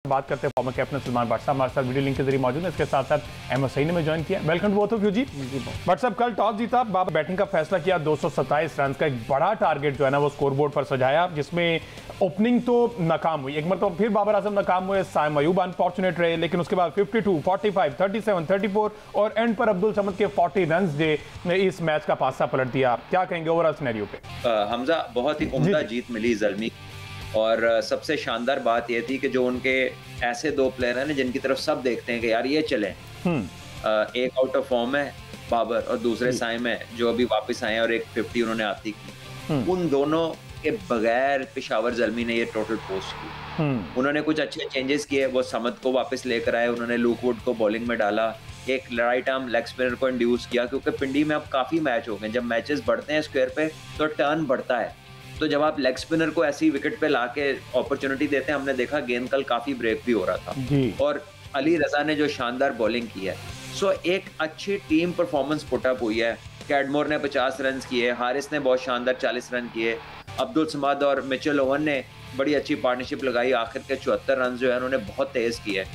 बात करते हैं फॉर्मर कैप्टन सलमान भट्ट साहब हमारे साथ वीडियो लिंक के जरिए मौजूद है। इसके साथ साथ अहमद सईद ने में ज्वाइन किया। Welcome to both of you जी। भट्ट साहब कल टॉस जीता, बाबर बैटिंग का फैसला किया, 227 रन का एक बड़ा टारगेट जो है ना वो स्कोर बोर्ड पर सजाया, जिसमें ओपनिंग तो नाकाम हुई, एक मरतबा फिर बाबर आजम नाकाम हुए, साइम अयूब अनफॉर्चुनेट रहे, लेकिन उसके बाद 52, 45, 37, 34 और एंड पर अब्दुल समद के 40 रन ने इस मैच का पासा पलट दिया। क्या कहेंगे ओवरऑल सिनेरियो पे? हमजा, बहुत ही उम्दा जीत मिली ज़ल्मी, और सबसे शानदार बात यह थी कि जो उनके ऐसे दो प्लेयर हैं जिनकी तरफ सब देखते हैं कि यार ये चलें, एक आउट ऑफ फॉर्म है बाबर और दूसरे साइम है जो अभी वापस आए और एक 50 उन्होंने आती की, उन दोनों के बगैर पेशावर ज़ल्मी ने ये टोटल पोस्ट की। उन्होंने कुछ अच्छे चेंजेस किए, वो समद को वापस लेकर आए, उन्होंने लूक वुड को बॉलिंग में डाला, एक राइट आर्म लेग स्पिनर को इंड्यूस किया, क्योंकि पिंडी में अब काफ़ी मैच हो गए, जब मैचेस बढ़ते हैं स्क्वायर पे तो टर्न बढ़ता है, तो जब आप लेग स्पिनर को ऐसी विकेट पे लाके अपॉर्चुनिटी देते हैं, हमने देखा गेंद कल काफी ब्रेक भी हो रहा था और अली रजा ने जो शानदार बॉलिंग की है, सो एक अच्छी टीम परफॉर्मेंस पुटअप हुई है। कैडमोर ने 50 रन किए, हारिस ने बहुत शानदार 40 रन किए, अब्दुल समद और मिचेल ओवन ने बड़ी अच्छी पार्टनरशिप लगाई, आखिर के 74 रन जो है उन्होंने बहुत तेज किए,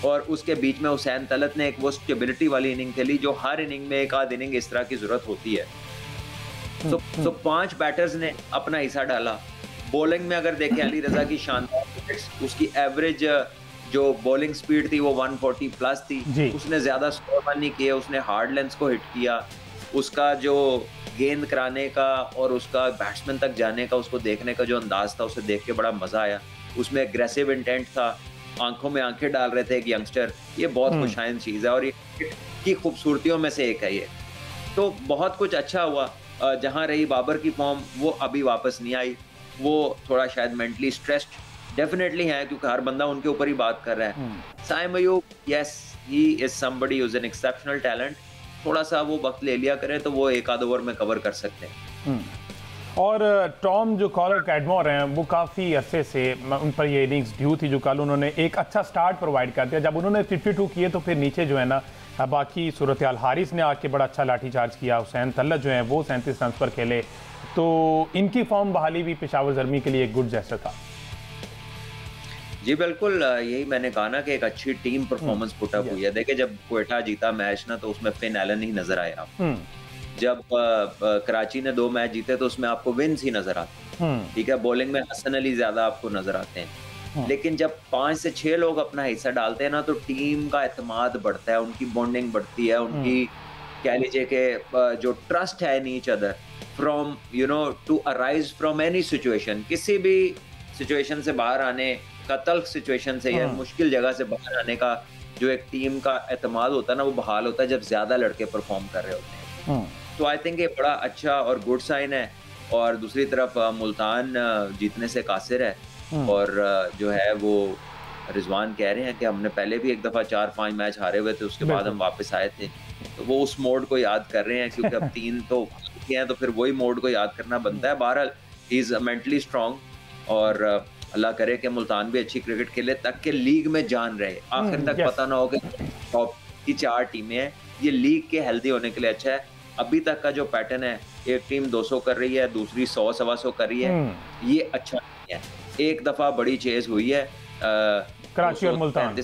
और उसके बीच में हुसैन तलत ने एक वो स्टेबिलिटी वाली इनिंग खेली जो हर इनिंग में एक आध इनिंग इस तरह की जरूरत होती है। तो 5 बैटर्स ने अपना हिस्सा डाला। बॉलिंग में अगर देखें अली रजा की शानदार विकेट्स, उसकी एवरेज जो बॉलिंग स्पीड थी वो 140 प्लस थी, उसने ज्यादा स्कोर रन नहीं किए, उसने हार्ड लेंथ को हिट किया, उसका जो गेंद कराने का और उसका बैट्समैन तक जाने का, उसको देखने का जो अंदाज था, उसे देख के बड़ा मजा आया। उसमें एग्रेसिव इंटेंट था, आंखों में आंखें डाल रहे थे एक यंगस्टर, ये बहुत खुशाइन चीज है और ये की खूबसूरतियों में से एक है ये। तो बहुत कुछ अच्छा हुआ। जहां रही बाबर की फॉर्म, वो अभी वापस नहीं आई, वो थोड़ा शायद मेंटली स्ट्रेस्ड डेफिनेटली है, क्योंकि हर बंदा उनके ऊपर ही बात कर रहा है। Saim Ayub, yes he is somebody who is an exceptional talent, थोड़ा सा वो वक्त ले लिया करें तो वो एक आध ओवर में कवर कर सकते हैं। और टॉम जो कॉलर कैडमोर हैं वो काफ़ी अरसे से उन पर ये इनिंग्स ड्यू थी, जो कल उन्होंने एक अच्छा स्टार्ट प्रोवाइड कर दिया। जब उन्होंने 52 किए तो फिर नीचे जो है ना बाकी सूरत हाल, हारिस ने आके बड़ा अच्छा लाठी चार्ज किया, हुसैन तल्लत जो है वो 37 रन पर खेले, तो इनकी फॉर्म बहाली भी पेशावर ज़ल्मी के लिए एक गुड जेस्चर था। जी बिल्कुल, यही मैंने कहा ना कि एक अच्छी टीम परफॉर्मेंस पुटअप हुई है। देखिए जब क्वेटा जीता मैच ना, तो उसमें फिन एलन ही नजर आया। जब कराची ने 2 मैच जीते तो उसमें आपको विंस ही नजर आते, ठीक है, बॉलिंग में हसन अली ज्यादा आपको नजर आते हैं, लेकिन जब 5 से 6 लोग अपना हिस्सा डालते हैं ना, तो टीम का एतमाद बढ़ता है, उनकी बॉन्डिंग बढ़ती है, उनकी कह लीजिए कि जो ट्रस्ट है in each other from to arise from any situation, किसी भी सिचुएशन से बाहर आने का, तल्ख सिचुएशन से या मुश्किल जगह से बाहर आने का जो एक टीम का एतमाद होता है ना, वो बहाल होता है जब ज्यादा लड़के परफॉर्म कर रहे होते हैं। तो आई थिंक ये बड़ा अच्छा और गुड साइन है। और दूसरी तरफ मुल्तान जीतने से कासिर है, और जो है वो रिजवान कह रहे हैं कि हमने पहले भी एक दफ़ा 4-5 मैच हारे हुए थे, उसके बाद हम वापस आए थे, तो वो उस मोड को याद कर रहे हैं, क्योंकि अब 3 तो हैं, तो फिर वही मोड को याद करना बनता है। बहरहाल ही इज मेंटली स्ट्रांग, और अल्लाह करे कि मुल्तान भी अच्छी क्रिकेट खेले तक के लीग में जान रहे, आखिर तक पता ना हो कि टॉप की 4 टीमें हैं, ये लीग के हेल्दी होने के लिए अच्छा है। अभी तक का जो पैटर्न है, एक टीम 200 कर रही है, दूसरी 100-125 कर रही है, ये अच्छा नहीं है। एक दफा बड़ी चेज हुई है कराची और मुल्तान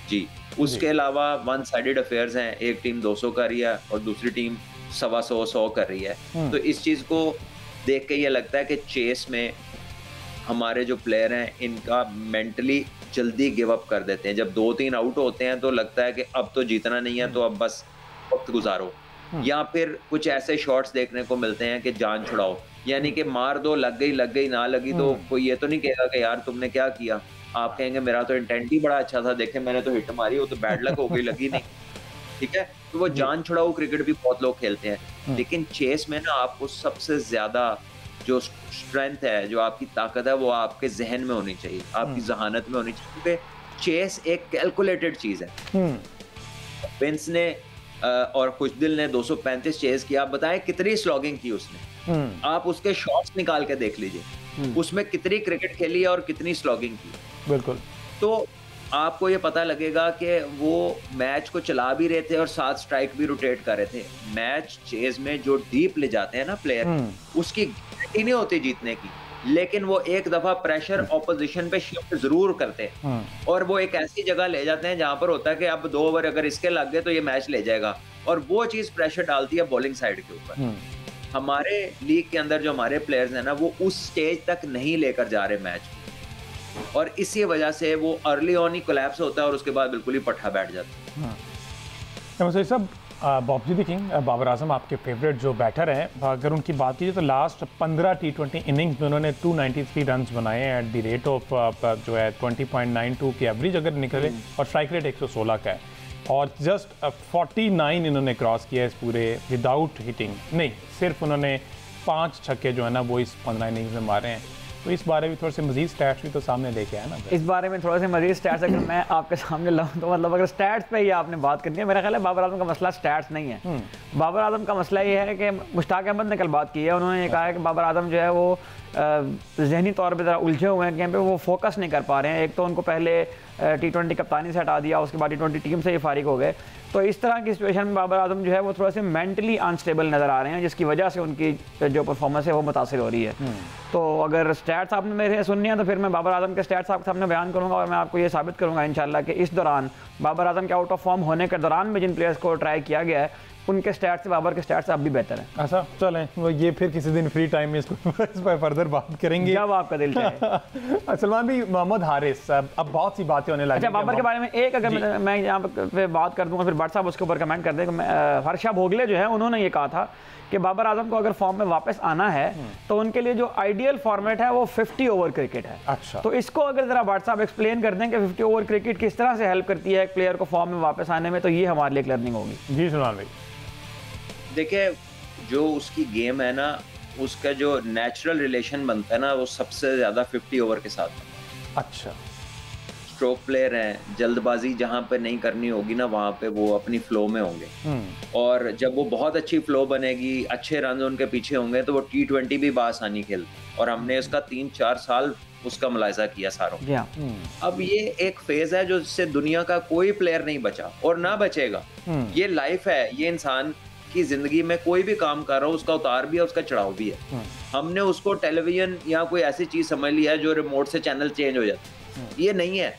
जी, उसके अलावा वन साइडेड अफेयर्स हैं, एक टीम 200 कर रही है और दूसरी टीम 125-100 कर रही है। तो इस चीज को देख के ये लगता है कि चेस में हमारे जो प्लेयर हैं इनका मेंटली जल्दी गिव अप कर देते हैं। जब 2-3 आउट होते हैं तो लगता है कि अब तो जीतना नहीं है, तो अब बस वक्त गुजारो, या फिर कुछ ऐसे शॉट्स देखने को मिलते हैं कि जान छुड़ाओ, यानी कि मार दो, लग गई ना लगी तो कोई ये तो नहीं कहेगा कि यार तुमने क्या किया, आप कहेंगे मेरा तो इंटेंट ही बड़ा अच्छा था, देखे मैंने तो हिट मारी, वो तो बैड लक हो गई, लगी नहीं, ठीक है। तो वो जान छुड़ाओ क्रिकेट भी बहुत लोग खेलते हैं, लेकिन चेस में ना आपको सबसे ज्यादा जो स्ट्रेंथ है, जो आपकी ताकत है, वो आपके जहन में होनी चाहिए, आपकी जहानत में होनी चाहिए, क्योंकि चेस एक कैलकुलेटेड चीज है। विंस ने और खुशदिल ने 235 चेस किया, आप बताएं कितनी स्लॉगिंग की उसने, आप उसके शॉट्स निकाल के देख लीजिए, उसमें कितनी क्रिकेट खेली है और कितनी स्लॉगिंग की। बिल्कुल, तो आपको ये पता लगेगा कि वो मैच को चला भी रहे थे और 7 स्ट्राइक भी रोटेट कर रहे थे। मैच चेज में जो डीप ले जाते हैं ना प्लेयर, उसकी गारंटी नहीं होती जीतने की। लेकिन वो एक दफा प्रेशर ऑपोजिशन पे शिफ्ट जरूर करते हैं और वो एक ऐसी जगह ले जाते हैं जहां पर होता है कि अब 2 ओवर अगर इसके लग गए तो ये मैच ले जाएगा, और वो चीज प्रेशर डालती है बॉलिंग साइड के ऊपर। हमारे लीग के अंदर जो हमारे प्लेयर्स हैं ना, वो उस स्टेज तक नहीं लेकर जा रहे मैच, और इसी वजह से वो अर्ली ऑन ही कोलैप्स होता है और उसके बाद बिल्कुल ही पट्टा बैठ जाता है। सब बॉबजी द किंग, बाबर आजम आपके फेवरेट जो बैटर हैं, अगर उनकी बात कीजिए तो लास्ट 15 T20 इनिंग्स में उन्होंने 293 रन्स बनाए हैं एट द रेट ऑफ जो है 20.92 की एवरेज अगर निकले, और स्ट्राइक रेट 116 का है, और जस्ट 49 इन्होंने क्रॉस किया है इस पूरे विदाउट हिटिंग, नहीं सिर्फ उन्होंने 5 छक्के जो है ना वो इस 15 इनिंग्स में मारे हैं। तो इस बारे में थोड़े से मजीद स्टैट्स भी तो सामने लेके आए ना। इस बारे में थोड़े से मजीद स्टैट्स अगर मैं आपके सामने लाऊं तो मतलब अगर स्टैट्स पे ही आपने बात करनी है, मेरा ख्याल है बाबर आजम का मसला स्टैट्स नहीं है। बाबर आजम का मसला ये है कि मुश्ताक अहमद ने कल बात की है, उन्होंने ये कहा है कि बाबर आजम जो है वो जहनी तौर पर ज़रा उलझे हुए हैं, कहीं पे वो फोकस नहीं कर पा रहे हैं। एक तो उनको पहले T20 कप्तानी से हटा दिया, उसके बाद T20 टीम से ही फारिग हो गए, तो इस तरह की सिचुएशन में बाबर आजम जो है वो थोड़ा से मेंटली अनस्टेबल नज़र आ रहे हैं, जिसकी वजह से उनकी जो परफॉर्मेंस है वो मुतासिर हो रही है। तो अगर स्टैट्स आपने मेरे सुननी है तो फिर मैं बाबर आजम के स्टैट्स आपके सामने बयान करूंगा, और मैं आपको ये साबित करूंगा इंशाल्लाह कि इस दौरान बाबर आजम के आउट ऑफ फॉर्म होने के दौरान में जिन प्लेयर्स को ट्राई किया गया है उनके स्टैट्स से बाबर के स्टैट्स अब भी बेहतर है। अच्छा चलें, वो ये फिर किसी दिन फ्री टाइम में इसको इस पर फर्दर बात करेंगे जब आपका दिल चाहे। सलमान भी, मोहम्मद हारिस, अब बहुत सी बातें होने लगी। अच्छा, बाबर के बारे में एक अगर मैं यहाँ पे बात कर दूंगा, फिर भट्ट साहब उसके ऊपर कमेंट कर देंगे। हर्षा भोगले जो है उन्होंने ये कहा था कि बाबर आजम को अगर फॉर्म में वापस आना है तो उनके लिए जो आइडियल फॉर्मेट है वो 50 ओवर क्रिकेट है। अच्छा, तो इसको अगर जरा भट्ट साहब एक्सप्लेन कर दें कि 50 ओवर क्रिकेट किस तरह से हेल्प करती है एक प्लेयर को फॉर्म में वापस आने में, तो ये हमारे लिए एक लर्निंग होगी। जी सलमान भाई, देखिए जो उसकी गेम है ना, उसका जो नेचुरल रिलेशन बनता है ना, वो सबसे ज्यादा 50 ओवर के साथ है। अच्छा, स्ट्रोक प्लेयर हैं, जल्दबाजी जहां पे नहीं करनी होगी ना वहां पे वो अपनी फ्लो में होंगे, और जब वो बहुत अच्छी फ्लो बनेगी, अच्छे रन उनके पीछे होंगे, तो वो T20 भी बासानी खेलते, और हमने इसका 3-4 साल उसका मुलाहिजा किया सारों। अब ये एक फेज है जो जिससे दुनिया का कोई प्लेयर नहीं बचा और ना बचेगा। ये लाइफ है, ये इंसान की जिंदगी में कोई भी काम कर रहा हो उसका उतार भी है, उसका चढ़ाव भी है। हमने उसको टेलीविजन या कोई ऐसी चीज समझ लिया है जो रिमोट से चैनल चेंज हो जाता है, ये नहीं है।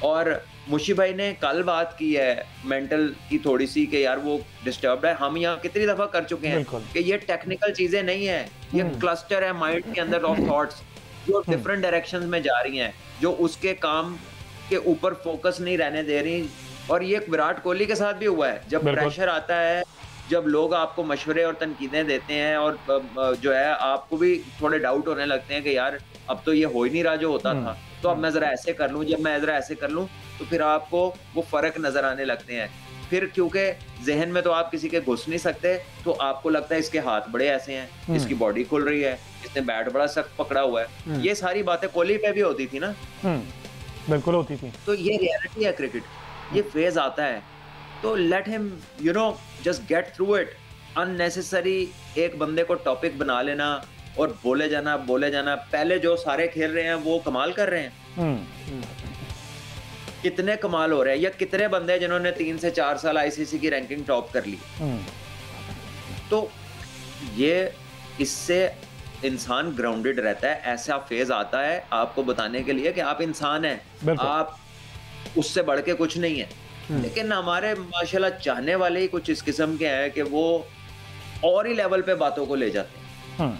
और मुशी भाई ने कल बात की है मेंटल की थोड़ी सी कि यार वो डिस्टर्ब्ड है। हम यहाँ कितनी दफा कर चुके हैं कि ये टेक्निकल चीजें नहीं है, ये क्लस्टर है माइंड के अंदर ऑफ थॉट्स जो डिफरेंट डायरेक्शंस में जा रही हैं, जो उसके काम के ऊपर फोकस नहीं रहने दे रही। और ये विराट कोहली के साथ भी हुआ है, जब प्रेशर आता है, जब लोग आपको मशवरे और तनकीदें देते हैं, और जो है आपको भी थोड़े डाउट होने लगते हैं कि यार अब तो ये हो ही नहीं रहा जो होता था, तो अब मैं जरा ऐसे कर लूं, जब मैं जरा ऐसे कर लूं, तो फिर आपको वो फर्क नजर आने लगते हैं। फिर क्योंकि जहन में तो आप किसी के घुस नहीं सकते, तो आपको लगता है इसके हाथ बड़े ऐसे हैं, इसकी बॉडी खुल रही है, इसने बैट बड़ा सख्त पकड़ा हुआ है। ये सारी बातें कोहली पे भी होती थी ना, बिल्कुल होती थी। तो ये रियलिटी है क्रिकेट, ये फेज आता है, तो let him just get through it. Unnecessary एक बंदे को टॉपिक बना लेना और बोले जाना। पहले जो सारे खेल रहे हैं वो कमाल कर रहे हैं, कितने कमाल हो रहे हैं, या कितने बंदे जिन्होंने 3 से 4 साल आईसीसी की रैंकिंग टॉप कर ली। तो ये इससे इंसान ग्राउंडेड रहता है। ऐसा फेज आता है आपको बताने के लिए कि आप इंसान हैं, आप उससे बढ़ के कुछ नहीं है। लेकिन हमारे माशाल्लाह चाहने वाले ही कुछ इस किस्म के हैं कि वो और ही लेवल पे बातों को ले जाते हैं,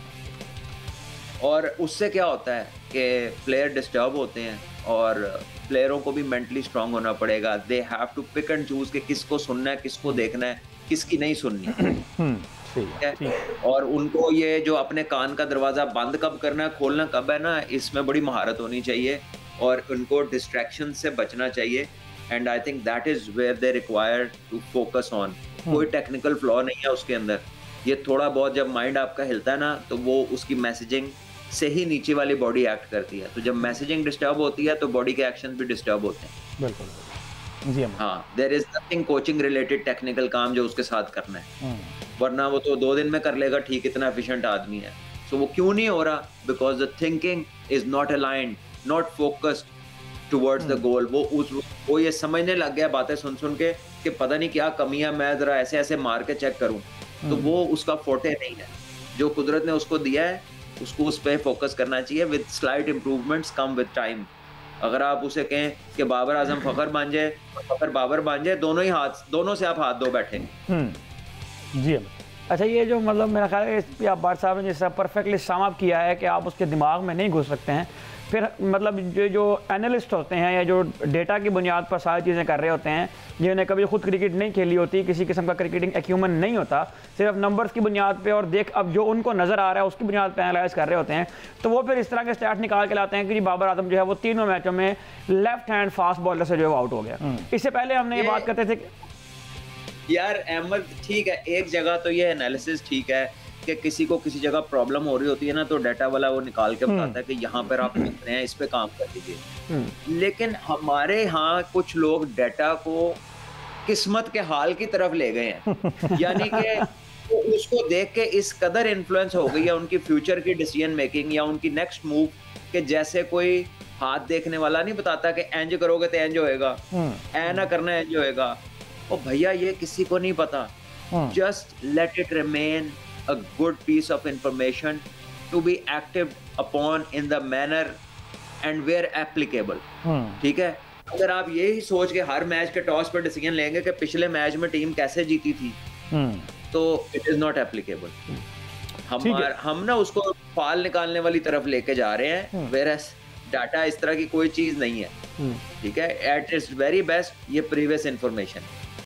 और उससे क्या होता है कि प्लेयर डिस्टर्ब होते हैं, और प्लेयरों को भी मेंटली स्ट्रांग होना पड़ेगा। They have to pick and choose कि किसको सुनना है, किसको देखना है, किसकी नहीं सुननी है। और उनको ये जो अपने कान का दरवाजा बंद कब करना है, खोलना कब है ना, इसमें बड़ी महारत होनी चाहिए, और उनको डिस्ट्रैक्शन से बचना चाहिए। And I think that is where they require to focus on. कोई टेक्निकल फ्लॉ नहीं है उसके अंदर। ये थोड़ा बहुत जब माइंड आपका हिलता है ना, तो वो उसकी मैसेजिंग से ही नीचे वाली बॉडी एक्ट करती है। तो जब मैसेजिंग डिस्टर्ब होती है तो बॉडी के एक्शन भी डिस्टर्ब होते हैं। बिल्कुल जी हाँ, there is nothing coaching related technical काम जो उसके साथ करना है, वरना वो तो 2 दिन में कर लेगा, ठीक, इतना एफिशिएंट आदमी है। सो वो क्यों नहीं हो रहा? Because the thinking is not aligned, not focused towards the goal. वो ये समझने लग गया बातें सुन सुन के कि पता नहीं क्या कमी है, मैं जरा ऐसे ऐसे मार के चेक करूं। तो वो उसका फोटे नहीं है। जो कुदरत ने उसको दिया है उसको उस पर फोकस करना चाहिए with slight improvements come with time. अगर आप उसे कहें कि बाबर आजम फखर बन जाए, फखर बाबर बन जाए, दोनों से आप हाथ धो बैठे। जी अच्छा, ये जो मतलब मेरा ख्याल है इस पे आप बाट साहब ने जिस तरह परफेक्टली सम अप किया है कि आप उसके दिमाग में नहीं घुस सकते हैं, फिर मतलब जो एनालिस्ट होते हैं या जो डेटा की बुनियाद पर सारी चीज़ें कर रहे होते हैं, जिन्होंने कभी खुद क्रिकेट नहीं खेली होती, किसी किस्म का क्रिकेटिंग एक्यूमन नहीं होता, सिर्फ नंबर्स की बुनियाद पे और अब जो उनको नज़र आ रहा है उसकी बुनियाद पे एनालाइज कर रहे होते हैं, तो वो फिर इस तरह के स्टैट निकाल के लाते हैं कि जी बाबर आजम जो है वो तीनों मैचों में लेफ्ट हैंड फास्ट बॉलर से जो है आउट हो गया। इससे पहले हमने ये बात करते थे यार अहमद, ठीक है, एक जगह तो ये एनालिसिस ठीक है कि किसी को किसी जगह प्रॉब्लम हो रही होती है ना, तो डाटा वाला वो निकाल के बताता है कि यहाँ पर आप देख रहे हैं, इस पे काम कर दीजिए। लेकिन हमारे यहाँ कुछ लोग डाटा को किस्मत के हाल की तरफ ले गए हैं, यानी कि तो उसको देख के इस कदर इन्फ्लुएंस हो गई है उनकी फ्यूचर की डिसीजन मेकिंग या उनकी नेक्स्ट मूव, कि जैसे कोई हाथ देखने वाला नहीं बताता कि एंज करोगे तो एंज होएगा, ऐ ना करना एंज होएगा। ओ भैया, ये किसी को नहीं पता। Just let it remain a good piece of information to be acted upon in the manner and where applicable। ठीक है, अगर आप यही सोच के हर मैच के टॉस पर डिसीजन लेंगे कि पिछले मैच में टीम कैसे जीती थी, तो इट इज नॉट एप्लीकेबल। हम ना उसको फाल निकालने वाली तरफ लेके जा रहे हैं, whereas डाटा इस तरह की कोई चीज नहीं है। ठीक है, एट इट्स वेरी बेस्ट ये प्रीवियस इंफॉर्मेशन।